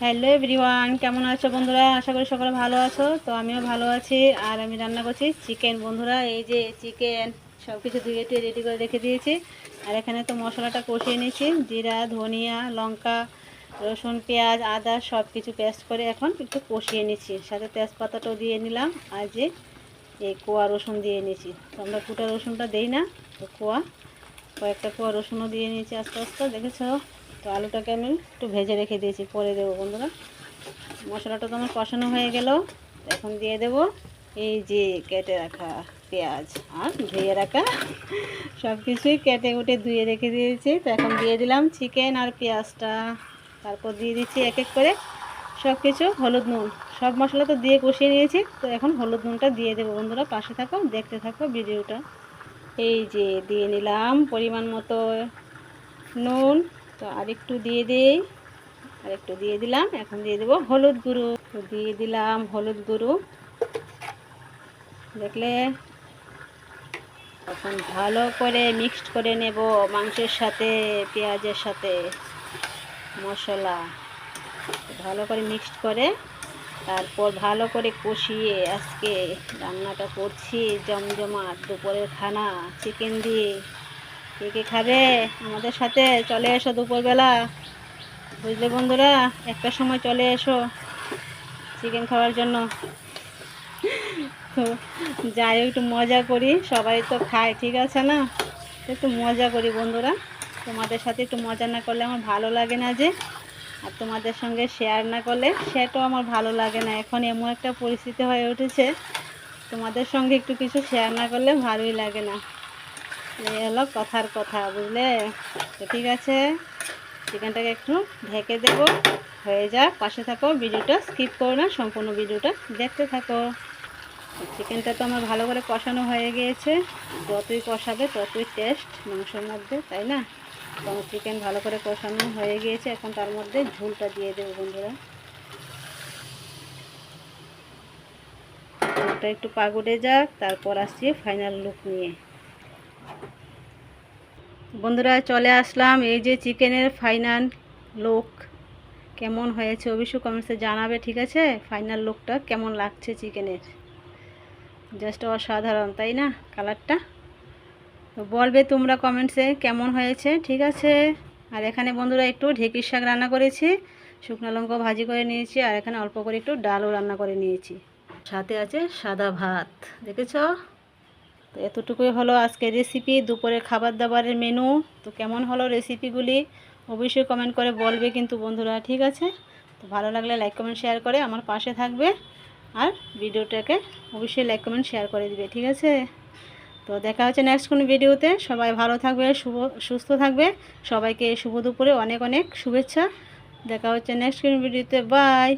Hello everyone, কেমন আছো বন্ধুরা? আশা করি সকলে ভালো আছো। তো আমিও ভালো আছি। আর আমি রান্না করছি চিকেন বন্ধুরা। এই যে চিকেন সব কিছু ধুয়ে টুয়ে রেডি করে রেখে দিয়েছি। আর এখানে তো মশলাটা কষিয়ে নিয়েছি, জিরা, ধনিয়া, লঙ্কা, রসুন, পেঁয়াজ, আদা সব কিছু পেস্ট করে এখন একটু কষিয়ে নিচ্ছি। সাথে তেজপাতাটাও দিয়ে নিলাম। আর যে এই কোয়া রসুন দিয়ে নিয়েছি। তো আমরা গোটা রসুনটা দেই না, তো কয়েকটা কোয়া রসুনও দিয়ে নিয়েছি আস্তে আস্তে, দেখেছো? তো আলুটাকে আমি একটু ভেজে রেখে দিয়েছি, পরে দেবো বন্ধুরা। মশলাটা তো আমার কষানো হয়ে গেল। এখন দিয়ে দেব এই যে কেটে রাখা পেঁয়াজ আর ধুয়ে রাখা সব কিছুই কেটে উঠে ধুয়ে রেখে দিয়েছি। তো এখন দিয়ে দিলাম চিকেন আর পেঁয়াজটা। তারপর দিয়ে দিচ্ছি এক এক করে সব কিছু, হলুদ নুন। সব মশলা তো দিয়ে কষিয়ে নিয়েছি, তো এখন হলুদ নুনটা দিয়ে দেবো বন্ধুরা। পাশে থাকো, দেখতে থাকো ভিডিওটা। এই যে দিয়ে নিলাম পরিমাণ মতো নুন। তো আরেকটু দিয়ে দিই, আরেকটু দিয়ে দিলাম। এখন দিয়ে দেবো হলুদ গুঁড়ো। তো দিয়ে দিলাম হলুদ গুঁড়ো, দেখলে? এখন ভালো করে মিক্সড করে নেব মাংসের সাথে, পেঁয়াজের সাথে মশলা। ভালো করে মিক্সড করে তারপর ভালো করে কষিয়ে আজকে রান্নাটা করছি জমজমাট দুপুরের খানা চিকেন দিয়ে। কে কে খাবে আমাদের সাথে? চলে এসো দুপুরবেলা, বুঝলে বন্ধুরা? একটার সময় চলে এসো চিকেন খাওয়ার জন্য। তো যাই একটু মজা করি, সবাই তো খায়, ঠিক আছে না? একটু মজা করি বন্ধুরা। তোমাদের সাথে একটু মজা না করলে আমার ভালো লাগে না যে। আর তোমাদের সঙ্গে শেয়ার না করলে সেটাও আমার ভালো লাগে না। এখন এমন একটা পরিস্থিতি হয়ে উঠেছে, তোমাদের সঙ্গে একটু কিছু শেয়ার না করলে ভালোই লাগে না। এই হলো কথার কথা, বুঝলে? তো ঠিক আছে, চিকেনটাকে একটু ঢেকে দেবো, হয়ে যাক। পাশে থাকো, ভিডিওটা স্কিপ করো না, সম্পূর্ণ ভিডিওটা দেখতে থাকো। চিকেনটা তো আমার ভালো করে কষানো হয়ে গিয়েছে। যতই কষাবে ততই টেস্ট মাংসের মধ্যে, তাই না? তো আমার চিকেন ভালো করে কষানো হয়ে গিয়েছে। এখন তার মধ্যে ঝোলটা দিয়ে দেবো বন্ধুরা। ঝোলটা একটু পাগুড়ে যাক, তারপর আসছি ফাইনাল লুক নিয়ে। বন্ধুরা চলে আসলাম, এই যে চিকেনের ফাইনাল লুক। কেমন হয়েছে অবশ্যই কমেন্টসে জানাবে, ঠিক আছে? ফাইনাল লুকটা কেমন লাগছে চিকেনের, জাস্ট অসাধারণ, তাই না? কালারটা তো বলবে তোমরা কমেন্টসে কেমন হয়েছে, ঠিক আছে? আর এখানে বন্ধুরা একটু ঢেঁকির শাক রান্না করেছি, শুকনো লঙ্কা ভাজি করে নিয়েছি, আর এখানে অল্প করে একটু ডালও রান্না করে নিয়েছি। সাথে আছে সাদা ভাত, দেখেছ? তো এতটুকুই হলো আজকের রেসিপি, দুপুরের খাবার দাবারের মেনু। তো কেমন হলো রেসিপিগুলি অবশ্যই কমেন্ট করে বলবে কিন্তু বন্ধুরা, ঠিক আছে? তো ভালো লাগলে লাইক কমেন্ট শেয়ার করে আমার পাশে থাকবে। আর ভিডিওটাকে অবশ্যই লাইক কমেন্ট শেয়ার করে দিবে, ঠিক আছে? তো দেখা হচ্ছে নেক্সট কোনো ভিডিওতে। সবাই ভালো থাকবে, সুস্থ থাকবে। সবাইকে শুভ দুপুরে অনেক অনেক শুভেচ্ছা। দেখা হচ্ছে নেক্সট কোনো ভিডিওতে। বাই।